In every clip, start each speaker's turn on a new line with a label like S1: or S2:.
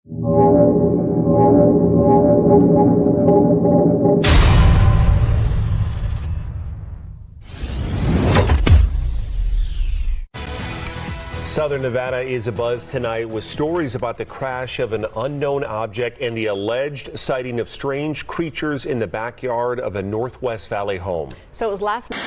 S1: Southern Nevada is abuzz tonight with stories about the crash of an unknown object and the alleged sighting of strange creatures in the backyard of a Northwest Valley home.
S2: So it was last night.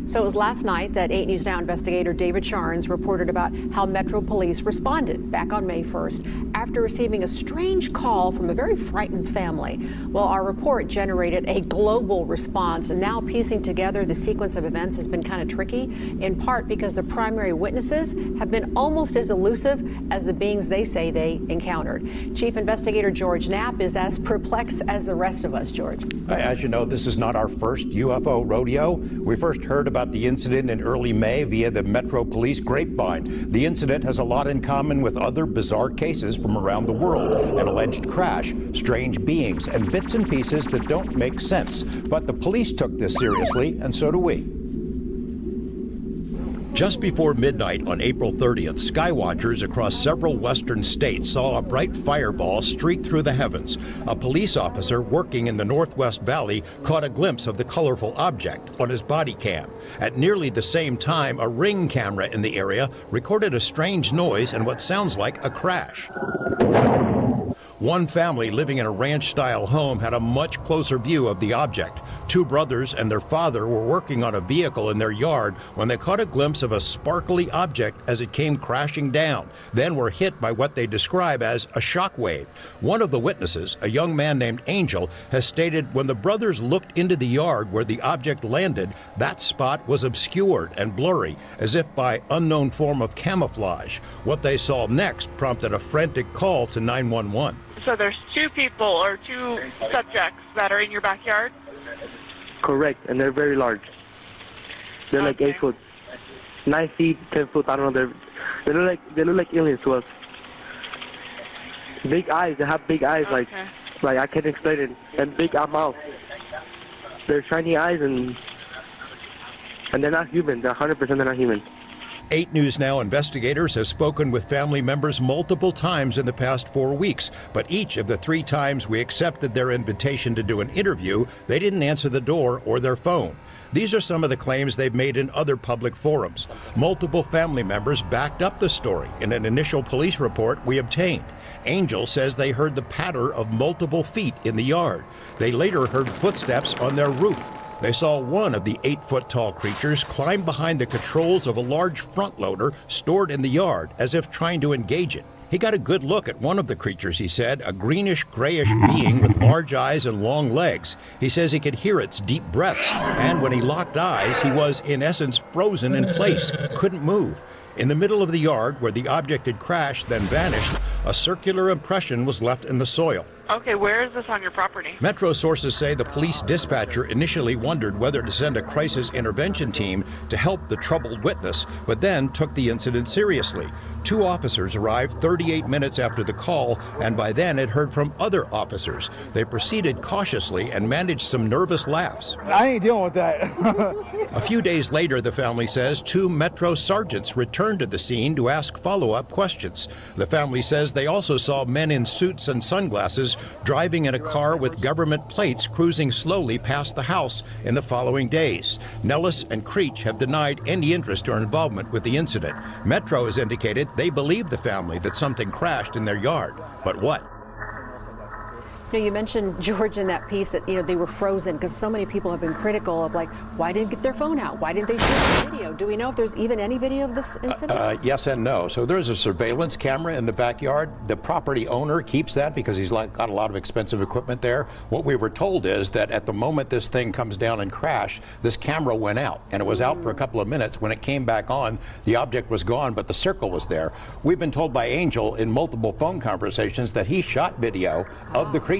S2: So it was last night that 8 News Now investigator David Charnes reported about how Metro Police responded back on May 1st after receiving a strange call from a very frightened family. Well, our report generated a global response, and now piecing together the sequence of events has been kind of tricky, in part because the primary witnesses have been almost as elusive as the beings they say they encountered. Chief Investigator George Knapp is as perplexed as the rest of us, George.
S3: As you know, this is not our first UFO rodeo. We first heard about the incident in early May via the Metro Police grapevine. The incident has a lot in common with other bizarre cases from around the world: an alleged crash, strange beings, and bits and pieces that don't make sense. But the police took this seriously, and so do we. Just before midnight on April 30th, skywatchers across several western states saw a bright fireball streak through the heavens. A police officer working in the Northwest Valley caught a glimpse of the colorful object on his body cam. At nearly the same time, a Ring camera in the area recorded a strange noise and what sounds like a crash. One family living in a ranch-style home had a much closer view of the object. Two brothers and their father were working on a vehicle in their yard when they caught a glimpse of a sparkly object as it came crashing down, then were hit by what they describe as a shock wave. One of the witnesses, a young man named Angel, has stated when the brothers looked into the yard where the object landed, that spot was obscured and blurry, as if by unknown form of camouflage. What they saw next prompted a frantic call to 911.
S4: So there's two people or two subjects that are in your backyard?
S5: Correct, and they're very large. They're like 8 foot, 9 feet, 10 foot. I don't know. They look like aliens to us. Big eyes. They have big eyes, like I can't explain it, and big mouth. They're shiny eyes, and they're not human. They're 100% they're not human.
S3: 8 News Now investigators have spoken with family members multiple times in the past 4 weeks, but each of the 3 times we accepted their invitation to do an interview, they didn't answer the door or their phone. These are some of the claims they've made in other public forums. Multiple family members backed up the story in an initial police report we obtained. Angel says they heard the patter of multiple feet in the yard. They later heard footsteps on their roof. They saw one of the 8-foot-tall creatures climb behind the controls of a large front loader stored in the yard as if trying to engage it. He got a good look at one of the creatures, he said, a greenish-grayish being with large eyes and long legs. He says he could hear its deep breaths, and when he locked eyes, he was, in essence, frozen in place, couldn't move. In the middle of the yard, where the object had crashed, then vanished, a circular impression was left in the soil.
S4: Okay, where is this on your property?
S3: Metro sources say the police dispatcher initially wondered whether to send a crisis intervention team to help the troubled witness, but then took the incident seriously. 2 officers arrived 38 minutes after the call, and by then had heard from other officers. They proceeded cautiously and managed some nervous laughs.
S6: I ain't dealing with that.
S3: A few days later, the family says 2 Metro sergeants returned to the scene to ask follow-up questions. The family says they also saw men in suits and sunglasses driving in a car with government plates cruising slowly past the house in the following days. Nellis and Creech have denied any interest or involvement with the incident. Metro has indicated they believe the family that something crashed in their yard. But what?
S2: You know, you mentioned, George, in that piece that, they were frozen because so many people have been critical of, like, why didn't they get their phone out? Why didn't they shoot the video? Do we know if there's even any video of this incident?
S3: Yes and no. So there's a surveillance camera in the backyard. The property owner keeps that because he's got a lot of expensive equipment there. What we were told is that at the moment this thing comes down and crashed, this camera went out, and it was out for a couple of minutes. When it came back on, the object was gone, but the circle was there. We've been told by Angel in multiple phone conversations that he shot video of the creatures.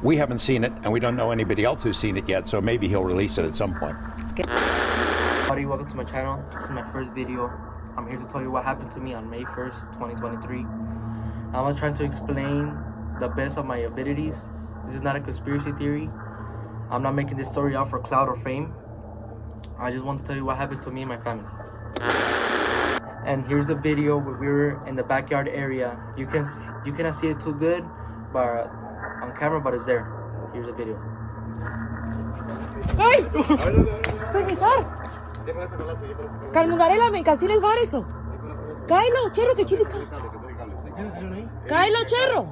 S3: We haven't seen it, and we don't know anybody else who's seen it yet, so maybe he'll release it at some point.
S7: Howdy, welcome to my channel. This is my first video. I'm here to tell you what happened to me on May 1st, 2023. I'm trying to explain the best of my abilities. This is not a conspiracy theory. I'm not making this story out for clout or fame. I just want to tell you what happened to me and my family. And here's the video where we were in the backyard area. You cannot see it too good, but on camera, but it's there. Here's the video.
S6: ¡Ay! Profesor! Calmungarela, me canceles var eso. Kylo, cherro, que chili. Kylo, cherro.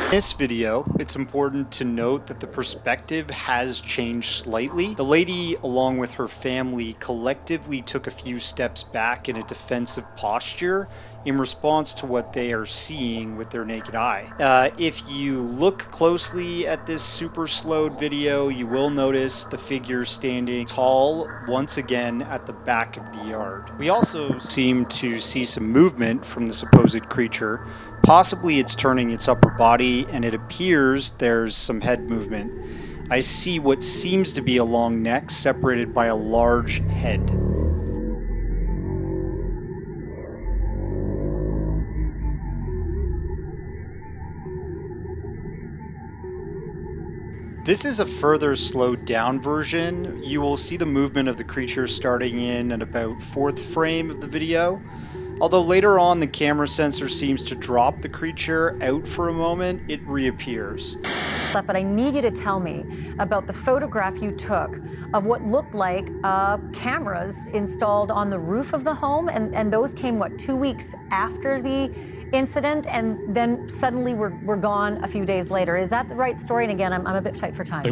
S8: In this video, it's important to note that the perspective has changed slightly. The lady, along with her family, collectively took a few steps back in a defensive posture in response to what they are seeing with their naked eye. If you look closely at this super slowed video, you will notice the figure standing tall once again at the back of the yard. We also seem to see some movement from the supposed creature. Possibly it's turning its upper body, and it appears there's some head movement. I see what seems to be a long neck separated by a large head. This is a further slowed down version. You will see the movement of the creature starting in at about 4th frame of the video. Although later on the camera sensor seems to drop the creature out for a moment, it reappears.
S9: But I need you to tell me about the photograph you took of what looked like cameras installed on the roof of the home, and those came, what, 2 weeks after the incident, and then suddenly were gone a few days later. Is that the right story? And again, I'm a bit tight for time.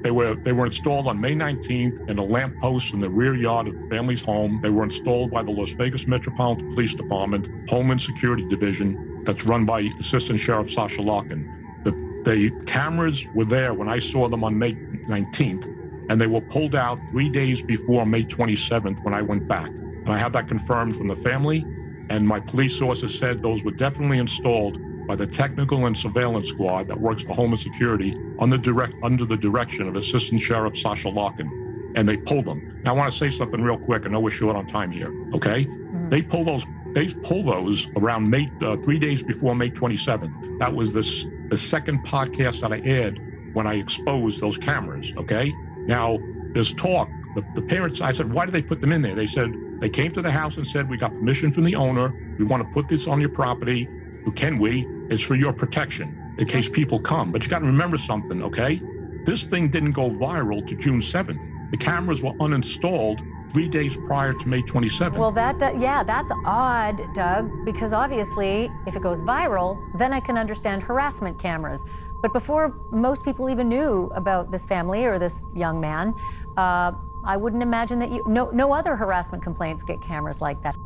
S10: They were installed on May 19th in a lamppost in the rear yard of the family's home. They were installed by the Las Vegas Metropolitan Police Department, Homeland Security Division, that's run by Assistant Sheriff Sasha Larkin. The cameras were there when I saw them on May 19th, and they were pulled out 3 days before May 27th when I went back. And I have that confirmed from the family, and my police sources said those were definitely installed by the technical and surveillance squad that works for Homeland Security under the direction of Assistant Sheriff Sasha Larkin, and they pulled them. Now I want to say something real quick. I know we're short on time here. Okay, They pull those around 3 days before May 27th. That was the second podcast that I aired when I exposed those cameras. Okay, now there's talk. The parents, I said, why did they put them in there? They said they came to the house and said, we got permission from the owner. We want to put this on your property. Can we? It's for your protection in case people come. But you got to remember something, okay? This thing didn't go viral to June 7th. The cameras were uninstalled 3 days prior to May 27th.
S9: Well, that's odd, Doug, because obviously, if it goes viral, then I can understand harassment cameras. But before most people even knew about this family or this young man, I wouldn't imagine that no other harassment complaints get cameras like that.